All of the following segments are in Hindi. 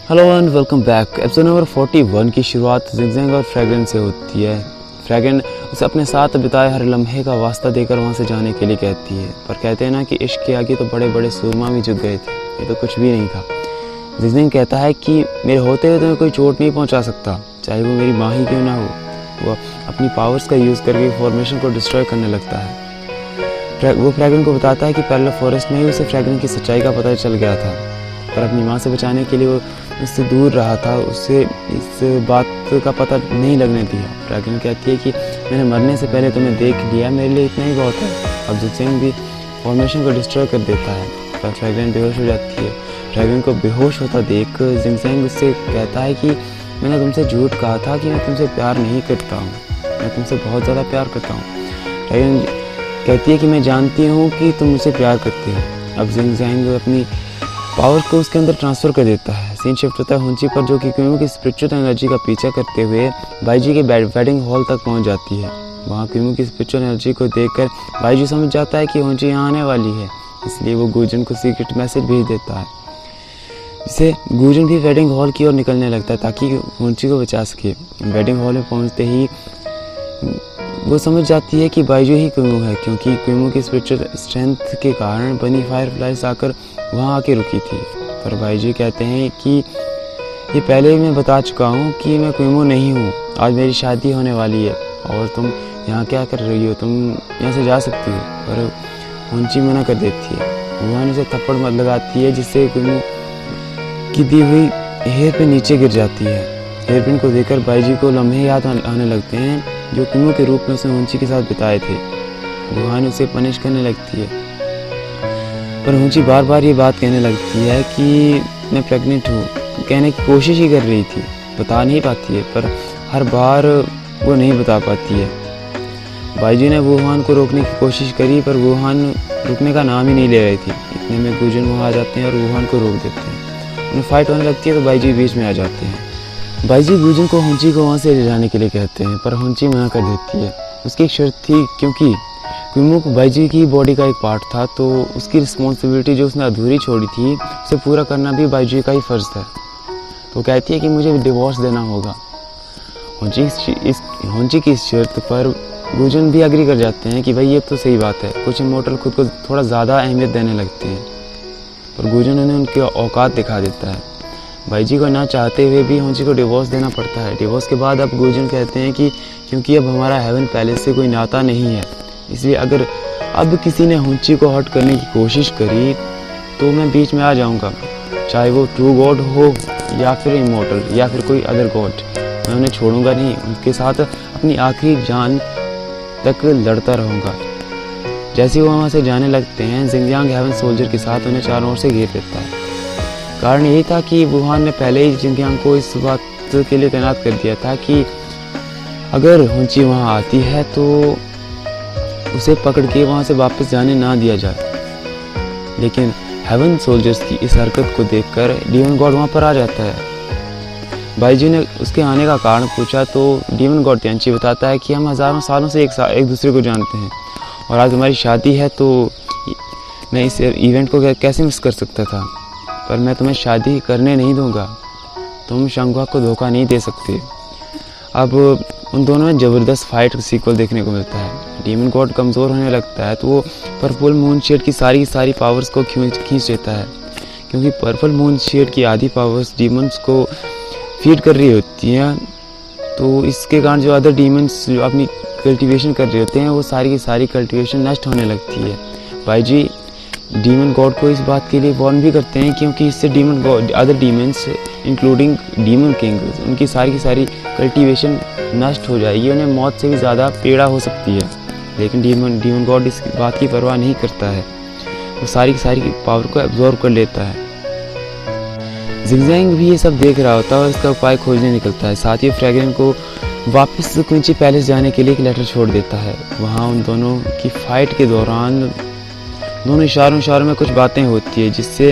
Hello and welcome back. Episode number 41 की शुरुआत जिंगजैंग और फ्रैग्रेंस से होती है। फ्रैग्रेंस उसे अपने साथ बिताए हर लम्हे का वास्ता देकर वहाँ से जाने के लिए कहती है, पर कहते हैं ना कि इश्क के आगे तो बड़े बड़े सूरमा भी झुक गए थे, ये तो कुछ भी नहीं था। जिंगजैंग कहता है कि मेरे होते हुए तुम्हें कोई चोट नहीं पहुँचा सकता, चाहे वो मेरी माँ ही क्यों ना हो। वो अपनी पावर्स का यूज़ करके फॉर्मेशन को डिस्ट्रॉय करने लगता है। वो फ्रैग्रेंस को बताता है कि पैरेलल फॉरेस्ट में ही उसे फ्रैग्रेंस की सच्चाई का पता चल गया था, पर अपनी माँ से बचाने के लिए वो उससे दूर रहा था, उससे इस बात का पता नहीं लगने दिया। फ्रैग्रेंस कहती है कि मैंने मरने से पहले तुम्हें देख लिया, मेरे लिए इतना ही बहुत है। अब जिंगजैंग भी फॉर्मेशन को डिस्ट्रॉय कर देता है, पर फ्रैग्रेंस बेहोश हो जाती है। फ्रैग्रेंस को बेहोश होता देख जिंगजैंग उससे कहता है कि मैंने तुमसे झूठ कहा था कि मैं तुमसे प्यार नहीं करता हूँ, मैं तुमसे बहुत ज़्यादा प्यार करता हूँ। फ्रैग्रेंस कहती है कि मैं जानती हूँ कि तुम मुझसे प्यार करते हो। अब जिंगजैंग अपनी पावर को उसके अंदर ट्रांसफ़र कर देता है। सीन शिफ्ट होता है हुंची पर, जो कि क्यूमो की स्पिरिचुअल एनर्जी का पीछा करते हुए बाईजी के वेडिंग हॉल तक पहुंच जाती है। वहां क्यूमो की स्पिरिचुअल एनर्जी को देखकर बाईजी समझ जाता है कि हुंची यहाँ आने वाली है, इसलिए वो गूजन को सीक्रेट मैसेज भेज देता है, जिससे गूजन भी वेडिंग हॉल की ओर निकलने लगता है ताकि हुंची को बचा सके। वेडिंग हॉल में पहुँचते ही वो समझ जाती है कि बाईजू ही क्यूमो है, क्योंकि क्यूमो की स्पिरिचुअल स्ट्रेंथ के कारण बनी फायरफ्लाइज आकर वहाँ आके रुकी थी। पर बाईजू कहते हैं कि ये पहले ही मैं बता चुका हूँ कि मैं क्यूमो नहीं हूँ, आज मेरी शादी होने वाली है और तुम यहाँ क्या कर रही हो, तुम यहाँ से जा सकती हो। पर हुंची मना कर देती है। वहाँ उसे थप्पड़ मत लगाती है, जिससे क्यूमो की दी हुई हेयर पे नीचे गिर जाती है। हेयरपिन को देखकर बाईजी को लम्हे याद आने लगते हैं जो क्यूमो के रूप में उसने हुंची के साथ बिताए थे। वुहान उसे पनिश करने लगती है, पर हुंची बार बार ये बात कहने लगती है कि मैं प्रेग्नेंट हूँ, कहने की कोशिश ही कर रही थी, बता नहीं पाती है, पर हर बार वो नहीं बता पाती है। बाईजी ने वुहान को रोकने की कोशिश करी, पर वुहान रुकने का नाम ही नहीं ले रही थी। इतने में गूजन वहाँ आ जाते हैं और वुहान को रोक देते हैं। उन्हें फाइट होने लगती है तो बाईजी बीच में आ जाते हैं। बाईजी गूजन को हुंची को वहाँ से ले जाने के लिए कहते हैं, पर हुंची मना कर देती है। उसकी एक शर्त थी, क्योंकि क्यूमो बाईजी की बॉडी का एक पार्ट था, तो उसकी रिस्पॉन्सिबिलिटी जो उसने अधूरी छोड़ी थी उसे पूरा करना भी बाईजी का ही फ़र्ज़ था। तो कहती है कि मुझे डिवोर्स देना होगा। हुंची की इस शर्त पर गूजन भी एग्री कर जाते हैं कि भाई ये तो सही बात है। कुछ इमोर्टल खुद को थोड़ा ज़्यादा अहमियत देने लगते हैं, पर गूजन उन्हें उनकी औकात दिखा देता है। बाईजी को ना चाहते हुए भी हुंची को डिवोर्स देना पड़ता है। डिवोर्स के बाद अब गूजन कहते हैं कि क्योंकि अब हमारा हेवन पैलेस से कोई नाता नहीं है, इसलिए अगर अब किसी ने हुंची को हर्ट करने की कोशिश करी तो मैं बीच में आ जाऊंगा, चाहे वो ट्रू गॉड हो या फिर इमोर्टल या फिर कोई अदर गॉड, मैं उन्हें छोड़ूंगा नहीं, उनके साथ अपनी आखिरी जान तक लड़ता रहूँगा। जैसे वो वहाँ से जाने लगते हैं, जिंगजैंग हेवन सोल्जर के साथ उन्हें चारों ओर से घेर लेता है। कारण यही था कि वुहान ने पहले ही जिंगजैंग को इस बात के लिए तैनात कर दिया था कि अगर हुंची वहाँ आती है तो उसे पकड़ के वहाँ से वापस जाने ना दिया जाए। लेकिन हेवन सोल्जर्स की इस हरकत को देखकर डीमन गॉड वहाँ पर आ जाता है। बाईजी ने उसके आने का कारण पूछा तो डीमन गॉड त्यांची बताता है कि हम हज़ारों सालों से एक दूसरे को जानते हैं और आज हमारी शादी है, तो मैं इस इवेंट को कैसे मिस कर सकता था, पर मैं तुम्हें शादी करने नहीं दूंगा, तुम शंगुआ को धोखा नहीं दे सकते। अब उन दोनों में ज़बरदस्त फाइट सीक्वल देखने को मिलता है। डीमन गॉड कमज़ोर होने लगता है तो वो पर्पल मून शेड की सारी पावर्स को खींच लेता है, क्योंकि पर्पल मून शेड की आधी पावर्स डीमंस को फीड कर रही होती हैं। तो इसके कारण जो अदर डीमंस जो अपनी कल्टिवेशन कर रहे होते हैं वो सारी की सारी कल्टिवेशन नष्ट होने लगती है। बाईजी डीमन गॉड को इस बात के लिए वार्न भी करते हैं, क्योंकि इससे demon God other demons including demon king उनकी सारी की सारी कल्टीवेशन नष्ट हो जाएगी, उन्हें मौत से भी ज़्यादा पीड़ा हो सकती है। लेकिन डीमन गॉड इस बात की परवाह नहीं करता है, वो सारी की सारी पावर को एब्जॉर्ब कर लेता है। जिंगजैंग भी ये सब देख रहा होता है और इसका उपाय खोजने निकलता है। साथ ही फ्रैग्रेंस को वापस क्विंची पैलेस जाने के लिए एक लेटर छोड़ देता है। वहाँ उन दोनों की फाइट के दौरान दोनों इशारों में कुछ बातें होती है, जिससे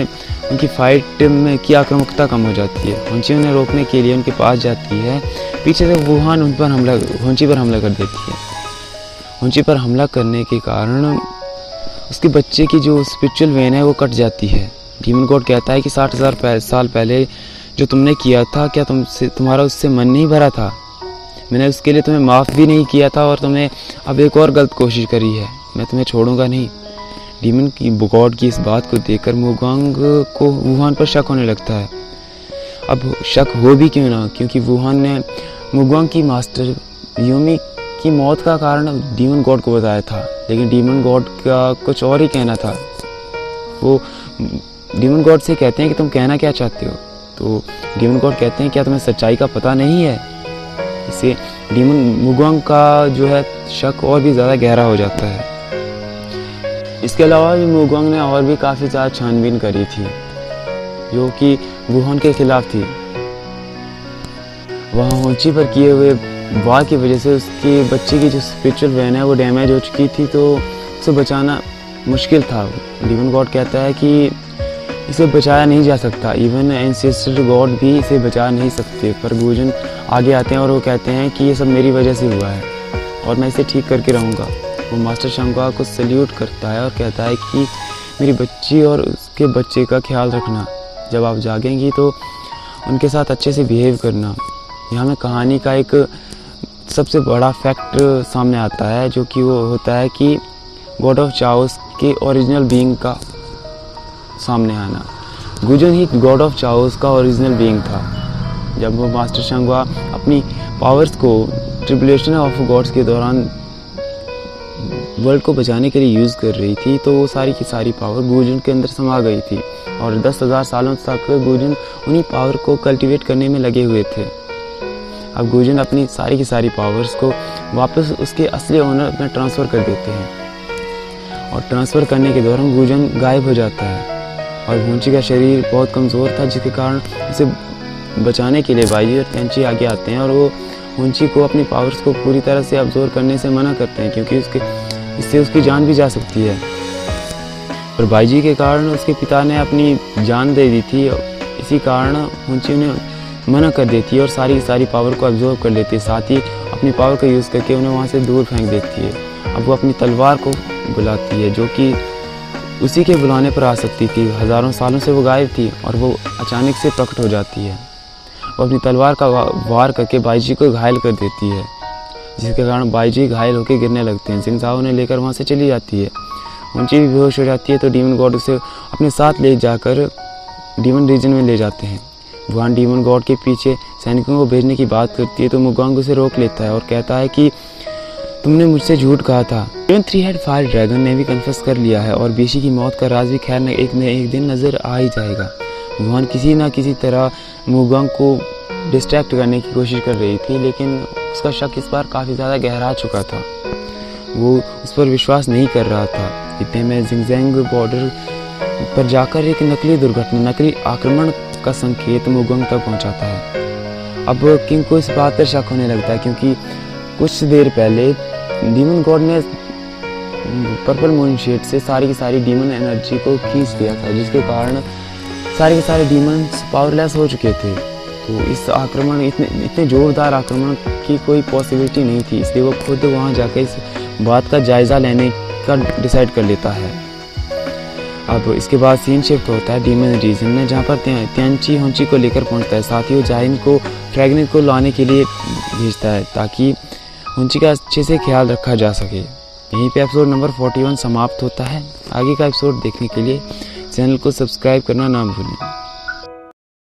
उनकी फाइट में की आक्रामकता कम हो जाती है। हुंची उन्हें रोकने के लिए उनके पास जाती है, पीछे से वुहान हुंची पर हमला कर देती है। हुंची पर हमला करने के कारण उसके बच्चे की जो स्पिरिचुअल वेन है वो कट जाती है, डीमन गॉड कहता है कि 60,000 साल पहले जो तुमने किया था, क्या तुम्हारा उससे मन नहीं भरा था? मैंने उसके लिए तुम्हें माफ़ भी नहीं किया था और तुमने अब एक और गलत कोशिश करी है। मैं तुम्हें छोड़ूंगा नहीं। डीमन की गॉड की इस बात को देखकर वुहान को वुहान पर शक होने लगता है। अब शक हो भी क्यों ना, क्योंकि वुहान ने वुहान की मास्टर यूमी की मौत का कारण डीमन गॉड को बताया था, लेकिन डीमन गॉड का कुछ और ही कहना था। वो डीमन गॉड से कहते हैं कि तुम कहना क्या चाहते हो? तो डीमन गॉड कहते हैं क्या तुम्हें सच्चाई का पता नहीं है? इससे डीमन वुहान का जो है शक और भी ज़्यादा गहरा हो जाता है। इसके अलावा भी वुहान ने और भी काफ़ी ज़्यादा छानबीन करी थी जो कि वुहान के खिलाफ थी। वहाँ होंची पर किए हुए वार की वजह से उसके बच्चे की जो स्पिरिचुअल वैन है वो डैमेज हो चुकी थी, तो उसे बचाना मुश्किल था। डीमन गॉड कहता है कि इसे बचाया नहीं जा सकता, इवन एंसेस्टर गॉड भी इसे बचा नहीं सकते। पर गुजन आगे आते हैं और वो कहते हैं कि ये सब मेरी वजह से हुआ है और मैं इसे ठीक करके रहूँगा। वो मास्टर शंगुआ को सल्यूट करता है और कहता है कि मेरी बच्ची और उसके बच्चे का ख्याल रखना। जब आप जागेंगी तो उनके साथ अच्छे से बिहेव करना। यहाँ में कहानी का एक सबसे बड़ा फैक्ट सामने आता है, जो कि वो होता है कि गॉड ऑफ चाओस के ओरिजिनल बीइंग का सामने आना। गुजन ही गॉड ऑफ चाओस का ओरिजिनल बीइंग था। जब वो मास्टर शंगुआ अपनी पावर्स को ट्रिब्यूलेशन ऑफ गॉड्स के दौरान वर्ल्ड को बचाने के लिए यूज़ कर रही थी, तो वो सारी की सारी पावर गुजन के अंदर समा गई थी और 10,000 सालों तक गुजन उन्हीं पावर को कल्टीवेट करने में लगे हुए थे। अब गुजन अपनी सारी की सारी पावर्स को वापस उसके असली ओनर में ट्रांसफ़र कर देते हैं और ट्रांसफ़र करने के दौरान गुजन गायब हो जाता है और होंची का शरीर बहुत कमज़ोर था, जिसके कारण उसे बचाने के लिए बाइजी और तेंची आगे आते हैं और वो होंची को अपनी पावर्स को पूरी तरह से अब्जॉर्व करने से मना करते हैं, क्योंकि इससे उसकी जान भी जा सकती है। पर बाइजी के कारण उसके पिता ने अपनी जान दे दी थी, इसी कारण होंची उन्हें मना कर देती है और सारी की सारी पावर को अब्जॉर्व कर लेती है, साथ ही अपनी पावर का यूज़ करके उन्हें वहाँ से दूर फेंक देती है। अब वो अपनी तलवार को बुलाती है, जो कि उसी के बुलाने पर आ सकती थी। हज़ारों सालों से वो गायब थी और वो अचानक से प्रकट हो जाती है। वो अपनी तलवार का वार करके बाइजी को घायल कर देती है, जिसके कारण बाइजी घायल होकर गिरने लगते हैं। जिंगजाओ ने लेकर वहाँ से चली जाती है। होंची भी बेहोश हो जाती है, तो डीमन गॉड उसे अपने साथ ले जाकर डीमन रीजन में ले जाते हैं। वुहान डीमन गॉड के पीछे सैनिकों को भेजने की बात करती है, तो मुगांग उसे रोक लेता है और कहता है कि तुमने मुझसे झूठ कहा था। इवन 3 हेड फायर ड्रैगन ने भी कन्फेस कर लिया है और बीशी की मौत का राज भी खैर एक दिन नज़र आ ही जाएगा। वुहान किसी ना किसी तरह मुगांग को डिस्ट्रैक्ट करने की कोशिश कर रही थी, लेकिन उसका शक इस बार काफ़ी ज़्यादा गहरा चुका था। वो उस पर विश्वास नहीं कर रहा था। इतने में जिंगजैंग बॉर्डर पर जाकर एक नकली आक्रमण का संकेत मुगांग तक पहुंचाता है। अब किंग को इस बात पर शक होने लगता है, क्योंकि कुछ देर पहले डीमन गॉड ने पर्पल मून शेड से सारी की सारी डीमन एनर्जी को खींच लिया था, जिसके कारण सारे के सारे डीमंस पावरलेस हो चुके थे। तो इस आक्रमण इतने जोरदार आक्रमण की कोई पॉसिबिलिटी नहीं थी, इसलिए वो खुद वहाँ जाकर इस बात का जायज़ा लेने का डिसाइड कर लेता है। अब इसके बाद सीन शिफ्ट होता है डीमन रीजन में, जहाँ पर तेंची होंची को लेकर पहुँचता है। साथ ही वो जाइन को फ्रैगनेट को लाने के लिए भेजता है, ताकि होंची का अच्छे से ख्याल रखा जा सके। यहीं पे एपिसोड नंबर 41 समाप्त होता है। आगे का एपिसोड देखने के लिए चैनल को सब्सक्राइब करना ना भूलें।